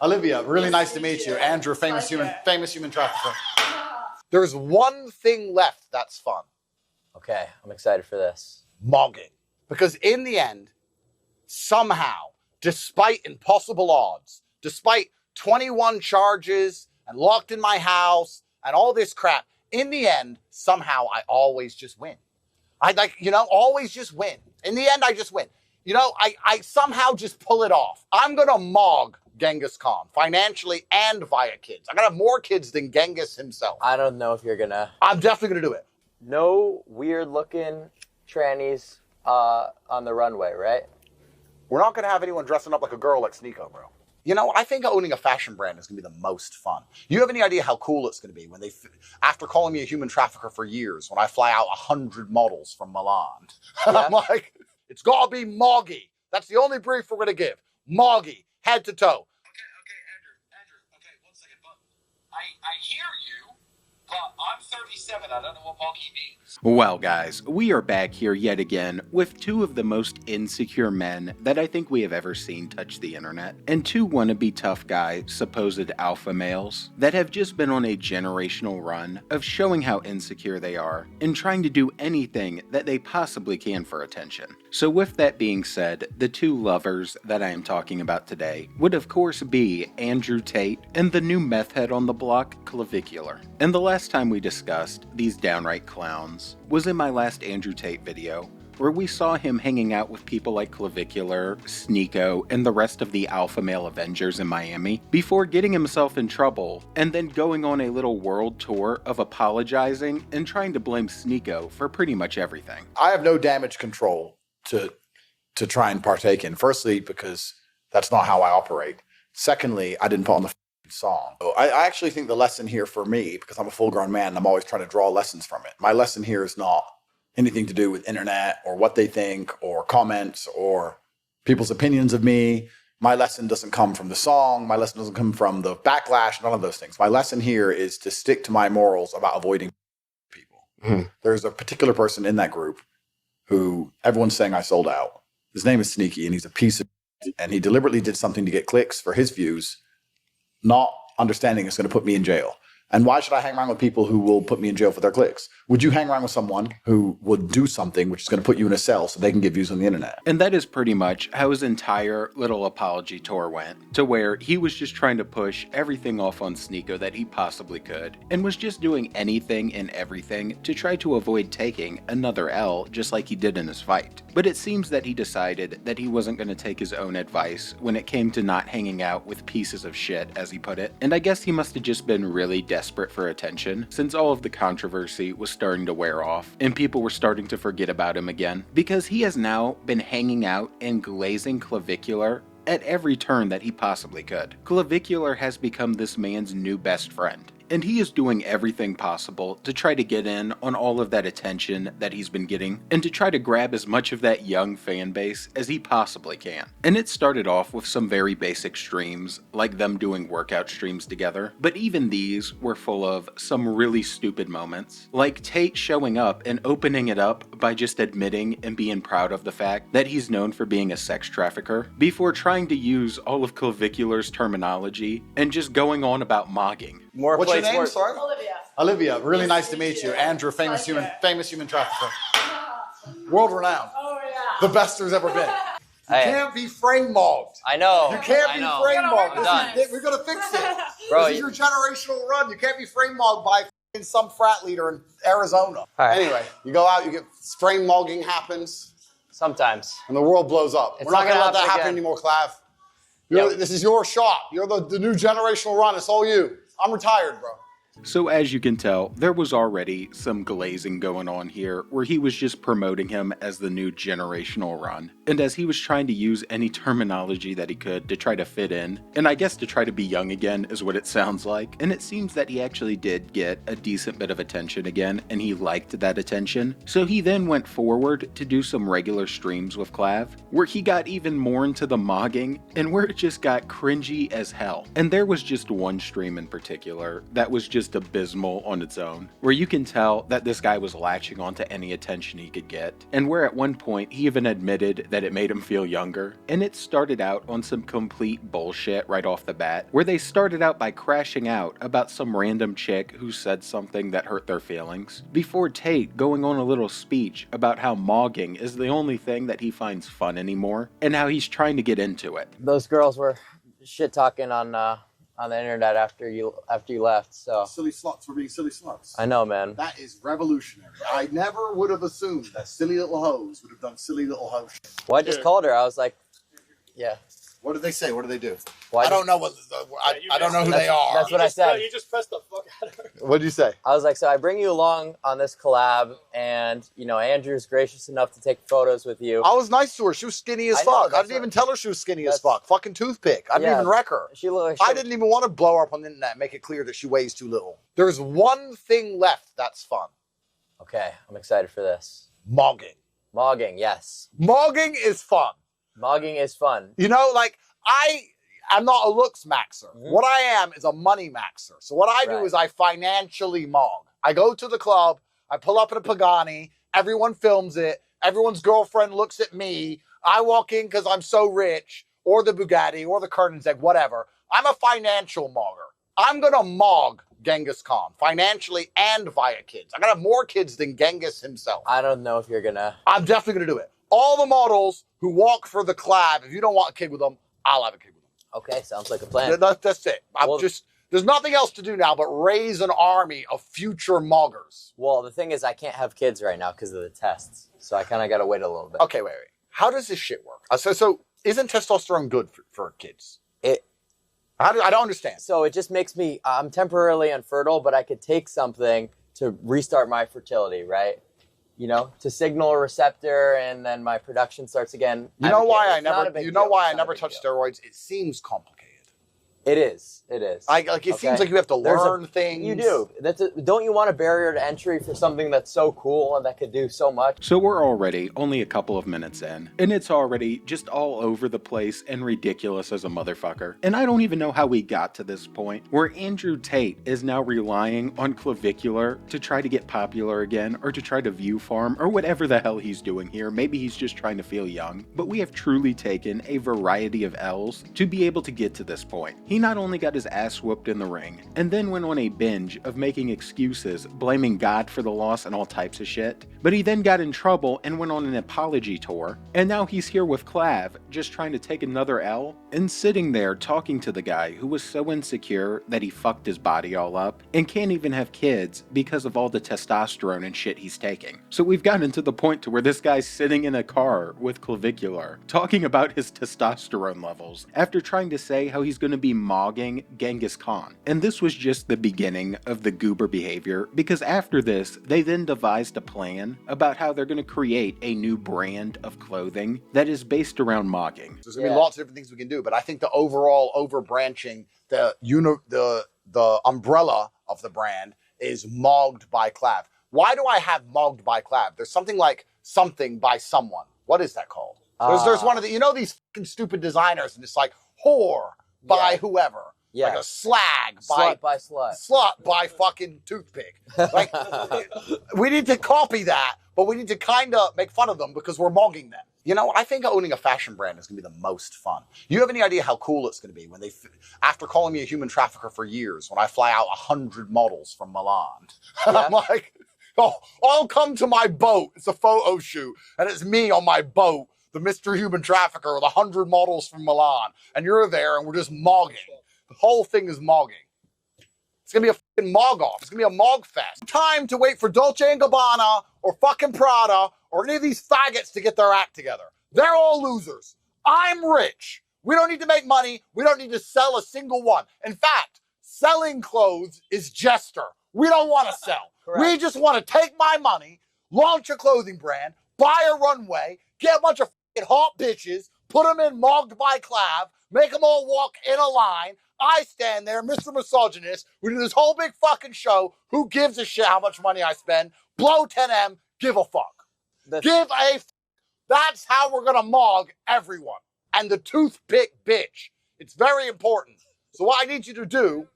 Olivia, really nice to meet you. Andrew, famous human trafficker. There's one thing left that's fun. Okay, I'm excited for this. Mogging. Because in the end, somehow, despite impossible odds, despite 21 charges and locked in my house and all this crap, in the end, somehow I always just win. Always just win. In the end, I just win. I somehow just pull it off. I'm going to mog Genghis Khan, financially and via kids. I'm going to have more kids than Genghis himself. I don't know if you're going to. I'm definitely going to do it. No weird-looking trannies on the runway, right? We're not going to have anyone dressing up like a girl like Sneeko, bro. I think owning a fashion brand is going to be the most fun. You have any idea how cool it's going to be when after calling me a human trafficker for years, when I fly out 100 models from Milan? Yeah. I'm like, it's got to be moggy. That's the only brief we're going to give. Moggy, head to toe. Okay, Andrew, okay, 1 second, but I hear you, but I'm 37, I don't know what moggy means. Well guys, we are back here yet again with two of the most insecure men that I think we have ever seen touch the internet, and two wannabe tough guy supposed alpha males that have just been on a generational run of showing how insecure they are and trying to do anything that they possibly can for attention. So with that being said, the two lovers that I am talking about today would of course be Andrew Tate and the new meth head on the block, Clavicular. And the last time we discussed these downright clowns was in my last Andrew Tate video, where we saw him hanging out with people like Clavicular, Sneeko, and the rest of the alpha male Avengers in Miami, before getting himself in trouble, and then going on a little world tour of apologizing and trying to blame Sneeko for pretty much everything. I have no damage control to try and partake in. Firstly, because that's not how I operate. Secondly, I didn't put on the song. So I actually think the lesson here for me, because I'm a full-grown man and I'm always trying to draw lessons from it, my lesson here is not anything to do with internet or what they think or comments or people's opinions of me. My lesson doesn't come from the song. My lesson doesn't come from the backlash, none of those things. My lesson here is to stick to my morals about avoiding people. There's a particular person in that group who everyone's saying I sold out. His name is Sneaky, and he's a piece of and he deliberately did something to get clicks for his views, not understanding it's going to put me in jail. And why should I hang around with people who will put me in jail for their clicks? Would you hang around with someone who would do something which is going to put you in a cell so they can get views on the internet? And that is pretty much how his entire little apology tour went, to where he was just trying to push everything off on Sneeko that he possibly could, and was just doing anything and everything to try to avoid taking another L just like he did in his fight. But it seems that he decided that he wasn't going to take his own advice when it came to not hanging out with pieces of shit, as he put it, and I guess he must have just been really desperate for attention, since all of the controversy was starting to wear off and people were starting to forget about him again, because he has now been hanging out and glazing Clavicular at every turn that he possibly could. Clavicular has become this man's new best friend, and he is doing everything possible to try to get in on all of that attention that he's been getting, and to try to grab as much of that young fan base as he possibly can. And it started off with some very basic streams, like them doing workout streams together, but even these were full of some really stupid moments, like Tate showing up and opening it up by just admitting and being proud of the fact that he's known for being a sex trafficker, before trying to use all of Clavicular's terminology and just going on about mogging. What's your name? Sorry? Olivia. Olivia, really nice to meet you. Andrew, famous human trafficker. World renowned. Oh, yeah. The best there's ever been. You Hey. can't be frame mogged. I know. You can't be frame mogged. Done. We're going to fix it. Bro, This is your generational run. You can't be frame mogged by some frat leader in Arizona. right. Anyway, you go out, you get frame mogging happens, Sometimes. and the world blows up. It's We're not not going to gonna let that happen happen again. anymore, Clav. Yep. This is your shot. You're the new generational run. It's all you. I'm retired, bro. So as you can tell, there was already some glazing going on here, where he was just promoting him as the new generational run, and as he was trying to use any terminology that he could to try to fit in, and I guess to try to be young again is what it sounds like, and it seems that he actually did get a decent bit of attention again, and he liked that attention. So he then went forward to do some regular streams with Clav, where he got even more into the mogging, and where it just got cringy as hell. And there was just one stream in particular that was just just abysmal on its own, where you can tell that this guy was latching onto any attention he could get, and where at one point he even admitted that it made him feel younger. And it started out on some complete bullshit right off the bat, where they started out by crashing out about some random chick who said something that hurt their feelings, before Tate going on a little speech about how mogging is the only thing that he finds fun anymore, and how he's trying to get into it. Those girls were shit talking on the internet after you left. So Silly sluts were being silly sluts. I know, man. That is revolutionary. I never would have assumed that silly little hoes would have done silly little hoe shit. Well, I just called her. I was like, yeah. What did they say? What did they do? Well, I don't know what I don't know who they are. That's what I said. You just pressed the fuck out of her. What did you say? I was like, so I bring you along on this collab, and Andrew's gracious enough to take photos with you. I was nice to her. She was skinny as I know, fuck. I that's didn't even tell her she was skinny as that's- fuck. Fucking toothpick. I didn't Yeah. even wreck her. She looked. I didn't even want to blow her up on the internet and make it clear that she weighs too little. There's one thing left that's fun. Okay, I'm excited for this. Mogging. Mogging, yes. Mogging is fun. Mogging is fun. I'm not a looks maxer. Mhm. What I am is a money maxer. So what I do Right. is I financially mog. I go to the club, I pull up in a Pagani, everyone films it, everyone's girlfriend looks at me, I walk in because I'm so rich, or the Bugatti, or the Koenigsegg, whatever. I'm a financial mogger. I'm going to mog Genghis Khan, financially and via kids. I got to have more kids than Genghis himself. I don't know if you're gonna. I'm definitely going to do it. All the models who walk for the collab, if you don't want a kid with them, I'll have a kid with them. Okay, sounds like a plan. That's it. Well- There's nothing else to do now but raise an army of future moggers. Well, the thing is, I can't have kids right now because of the tests, so I kind of gotta wait a little bit. Okay, wait. How does this shit work? So isn't testosterone good for kids? I don't understand. So it just makes me. I'm temporarily infertile, but I could take something to restart my fertility, right? To signal a receptor, and then my production starts again. You know why I It's not a never? big You know deal. why I It's not a never big touch deal. steroids? It seems complicated. It is. It Okay. seems like you have to There's a- learn things. You do. Don't you want a barrier to entry for something that's so cool and that could do so much? So we're already only a couple of minutes in, and it's already just all over the place and ridiculous as a motherfucker. And I don't even know how we got to this point, where Andrew Tate is now relying on Clavicular to try to get popular again, or to try to view farm, or whatever the hell he's doing here. Maybe he's just trying to feel young. But we have truly taken a variety of L's to be able to get to this point. He not only got his ass whooped in the ring, and then went on a binge of making excuses, blaming God for the loss and all types of shit, but he then got in trouble and went on an apology tour, and now he's here with Clav, just trying to take another L, and sitting there talking to the guy who was so insecure that he fucked his body all up, and can't even have kids because of all the testosterone and shit he's taking. So we've gotten to the point to where this guy's sitting in a car with Clavicular, talking about his testosterone levels, after trying to say how he's going to be mogging Genghis Khan. And this was just the beginning of the goober behavior, because after this, they then devised a plan about how they're going to create a new brand of clothing that is based around mogging. There's gonna be lots of different things we can do, but I think the overall overbranching, the umbrella of the brand is mogged by Clav. Why do I have mogged by Clav? There's something like something by someone. What is that called? There's one of the, these fucking stupid designers, and it's like whore by whoever. Yeah. Like a slag Slut by slut. Slut by fucking toothpick. Like, we need to copy that, but we need to kind of make fun of them because we're mogging them. I think owning a fashion brand is going to be the most fun. You have any idea how cool it's going to be when after calling me a human trafficker for years, when I fly out 100 models from Milan, and I'm like, oh, I'll come to my boat. It's a photo shoot, and it's me on my boat, the Mr. Human Trafficker with 100 models from Milan, and you're there, and we're just mogging. The whole thing is mogging. It's going to be a fucking mog off. It's going to be a mog fest. Time to wait for Dolce & Gabbana or fucking Prada or any of these faggots to get their act together. They're all losers. I'm rich. We don't need to make money. We don't need to sell a single one. In fact, selling clothes is jester. We don't want to sell. Correct. We just want to take my money, launch a clothing brand, buy a runway, get a bunch of fucking hot bitches, put them in mogged by Clav, make them all walk in a line. I stand there, Mr. Misogynist. We do this whole big fucking show. Who gives a shit how much money I spend? Blow 10M, give a fuck. That's how we're going to mog everyone. And the toothpick bitch. It's very important. So what I need you to do...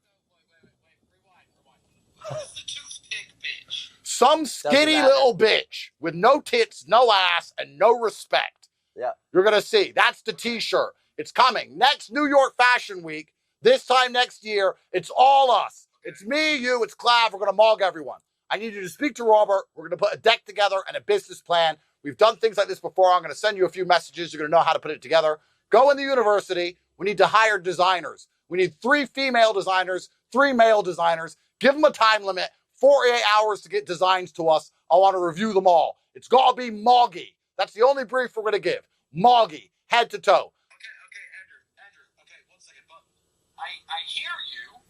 some skinny matter. little bitch with no tits, no ass, and no respect. Yeah. You're going to see. That's the t-shirt. It's coming. Next New York Fashion Week, this time next year, it's all us. It's me, you, it's Clav. We're going to mog everyone. I need you to speak to Robert. We're going to put a deck together and a business plan. We've done things like this before. I'm going to send you a few messages. You're going to know how to put it together. Go in the university. We need to hire designers. We need 3 female designers, 3 male designers. Give them a time limit, 48 hours to get designs to us. I want to review them all. It's got to be moggy. That's the only brief we're going to give. Moggy, head to toe. Okay, Andrew, okay, one second, but I hear you,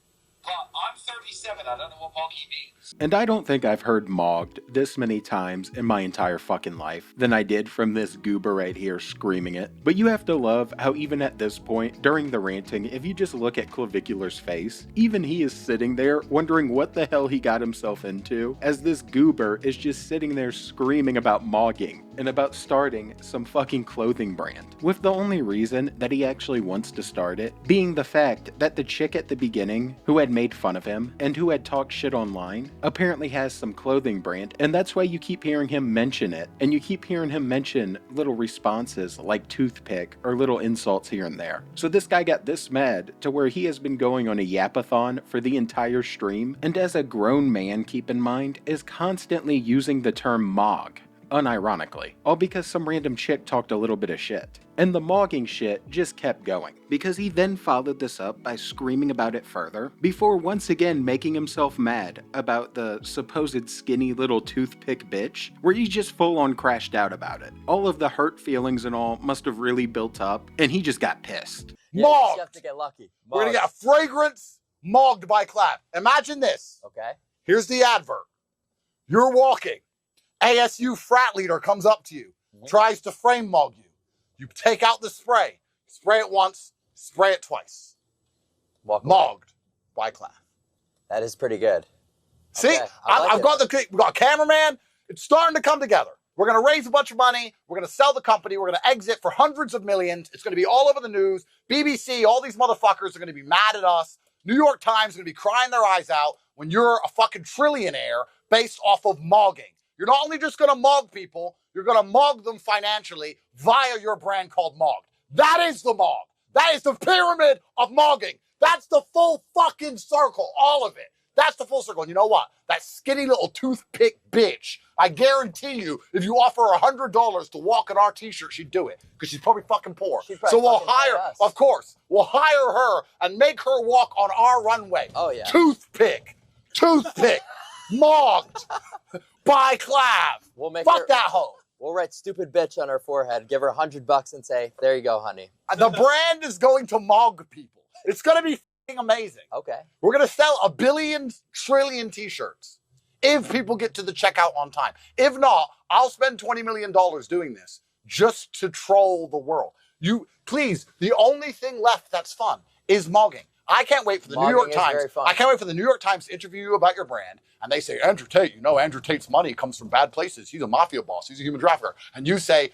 but I'm 37, I don't know what monkey means. And I don't think I've heard mogged this many times in my entire fucking life than I did from this goober right here screaming it. But you have to love how even at this point, during the ranting, if you just look at Clavicular's face, even he is sitting there wondering what the hell he got himself into, as this goober is just sitting there screaming about mogging and about starting some fucking clothing brand, with the only reason that he actually wants to start it being the fact that the chick at the beginning who had made fun of him and who had talked shit online apparently has some clothing brand, and that's why you keep hearing him mention it, and you keep hearing him mention little responses like toothpick or little insults here and there. So this guy got this mad to where he has been going on a yapathon for the entire stream, and as a grown man, keep in mind, is constantly using the term mog, unironically, all because some random chick talked a little bit of shit. And the mogging shit just kept going, because he then followed this up by screaming about it further, before once again making himself mad about the supposed skinny little toothpick bitch, where he just full on crashed out about it. All of the hurt feelings and all must have really built up, and he just got pissed. Yeah, Mogged. you have to get lucky. We're going to get a fragrance mogged by Clav. Imagine this. Okay. Here's the advert. You're walking. ASU frat leader comes up to you, tries to frame mog you. You take out the spray it once, spray it twice. Mogged by Clav. That is pretty good. See, Okay, I like we've got a cameraman. It's starting to come together. We're going to raise a bunch of money. We're going to sell the company. We're going to exit for hundreds of millions. It's going to be all over the news. BBC, all these motherfuckers are going to be mad at us. New York Times is going to be crying their eyes out when you're a fucking trillionaire based off of mogging. You're not only just going to mog people, you're going to mog them financially via your brand called Mogged. That is the mog. That is the pyramid of mogging. That's the full fucking circle, all of it. That's the full circle. And you know what? That skinny little toothpick bitch, I guarantee you, if you offer her $100 to walk in our t-shirt, she'd do it. Because she's probably fucking poor. So we'll hire, of course, we'll hire her and make her walk on our runway. Oh, yeah. Toothpick, mogged by Clav. Fuck that hoe. We'll write stupid bitch on her forehead, give her $100 and say, there you go, honey. The brand is going to mog people. It's going to be amazing. Okay. We're going to sell 1 billion trillion t-shirts if people get to the checkout on time. If not, I'll spend $20 million doing this just to troll the world. Please, the only thing left that's fun is mogging. I can't wait for the New York Times. I can't wait for the New York Times to interview you about your brand. And they say, Andrew Tate, Andrew Tate's money comes from bad places. He's a mafia boss. He's a human trafficker. And you say,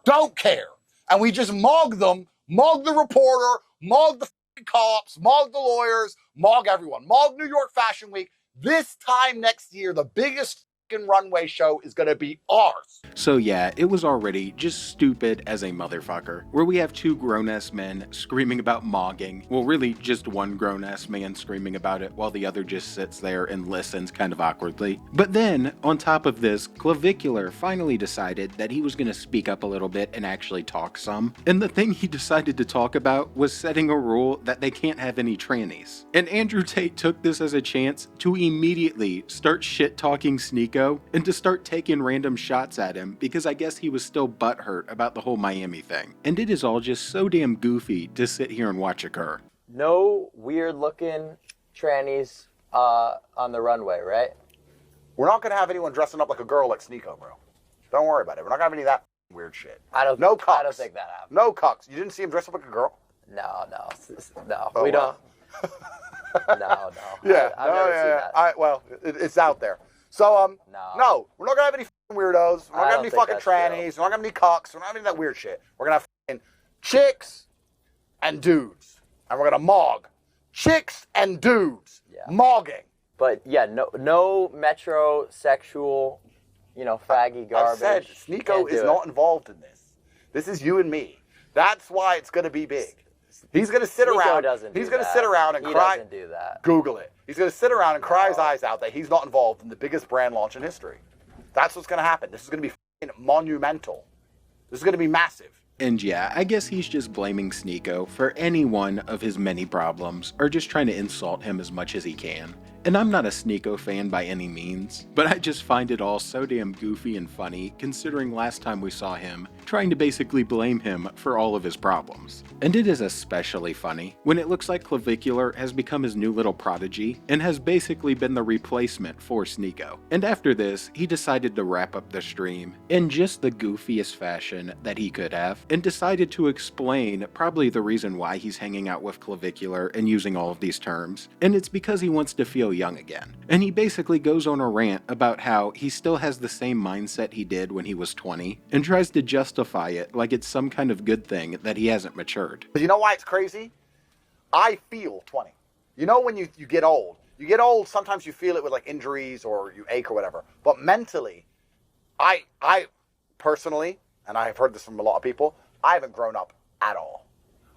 don't care. And we just mog them, mog the reporter, mog the cops, mog the lawyers, mog everyone. Mog New York Fashion Week. This time next year, the biggest runway show is going to be ours. So yeah, it was already just stupid as a motherfucker, where we have 2 grown-ass men screaming about mogging. Well, really just one grown-ass man screaming about it while the other just sits there and listens kind of awkwardly. But then, on top of this, Clavicular finally decided that he was going to speak up a little bit and actually talk some. And the thing he decided to talk about was setting a rule that they can't have any trannies. And Andrew Tate took this as a chance to immediately start shit-talking Sneeko and to start taking random shots at him because I guess he was still butthurt about the whole Miami thing. And it is all just so damn goofy to sit here and watch occur. No weird looking trannies on the runway, right? We're not going to have anyone dressing up like a girl like Sneeko, bro. Don't worry about it. We're not going to have any of that weird shit. I don't think that happens. No cucks. You didn't see him dress up like a girl? No. Oh, we well. don't. No. Yeah. I've never seen that. It's out there. So, No. no, we're not going to have any weirdos. We're not going to have any fucking trannies. True. We're not going to have any cucks. We're not going to have any of that weird shit. We're going to have chicks and dudes. And we're going to mog. Chicks and dudes. Yeah. Mogging. But yeah, no metrosexual, faggy garbage. I said, Sneeko is not involved in this. This is you and me. That's why it's going to be big. He's going to sit around. He's going to sit around and cry. He doesn't do that. Google it. He's going to sit around and cry his eyes out that he's not involved in the biggest brand launch in history. That's what's going to happen. This is going to be monumental. This is going to be massive. And yeah, I guess he's just blaming Sneeko for any one of his many problems, or just trying to insult him as much as he can. And I'm not a Sneeko fan by any means, but I just find it all so damn goofy and funny considering last time we saw him trying to basically blame him for all of his problems. And it is especially funny when it looks like Clavicular has become his new little prodigy and has basically been the replacement for Sneeko. And after this, he decided to wrap up the stream in just the goofiest fashion that he could have, and decided to explain probably the reason why he's hanging out with Clavicular and using all of these terms. And it's because he wants to feel young again. And he basically goes on a rant about how he still has the same mindset he did when he was 20 and tries to justify it like it's some kind of good thing that he hasn't matured. You know why it's crazy? I feel 20. You know when you get old? You get old, sometimes you feel it with like injuries or you ache or whatever. But mentally, I personally, and I've heard this from a lot of people, I haven't grown up at all.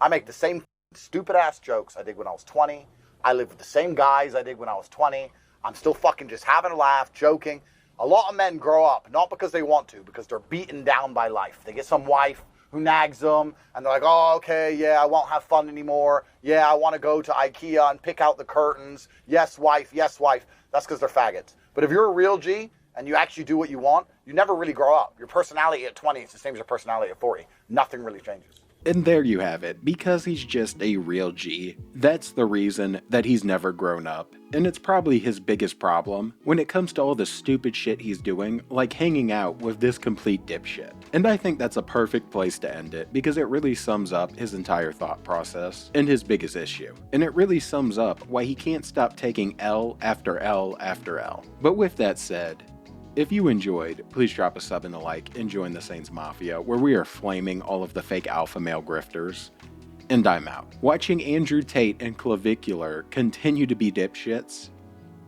I make the same stupid ass jokes I did when I was 20. I live with the same guys I did when I was 20. I'm still fucking just having a laugh, joking. A lot of men grow up, not because they want to, because they're beaten down by life. They get some wife who nags them, and they're like, oh, okay, yeah, I won't have fun anymore. Yeah, I want to go to IKEA and pick out the curtains. Yes, wife, yes, wife. That's because they're faggots. But if you're a real G, and you actually do what you want, you never really grow up. Your personality at 20 is the same as your personality at 40. Nothing really changes. And there you have it, because he's just a real G. That's the reason that he's never grown up. And it's probably his biggest problem when it comes to all the stupid shit he's doing, like hanging out with this complete dipshit. And I think that's a perfect place to end it, because it really sums up his entire thought process and his biggest issue. And it really sums up why he can't stop taking L after L after L. But with that said, if you enjoyed, please drop a sub and a like and join the Saints Mafia, where we are flaming all of the fake alpha male grifters. And I'm out. Watching Andrew Tate and Clavicular continue to be dipshits.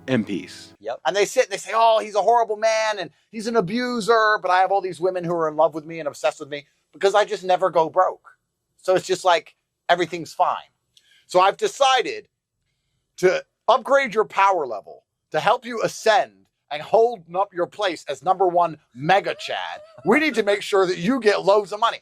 And peace. Yep. And they sit and they say, oh, he's a horrible man and he's an abuser, but I have all these women who are in love with me and obsessed with me because I just never go broke. So it's just like everything's fine. So I've decided to upgrade your power level to help you ascend and holding up your place as #1 mega Chad. We need to make sure that you get loads of money.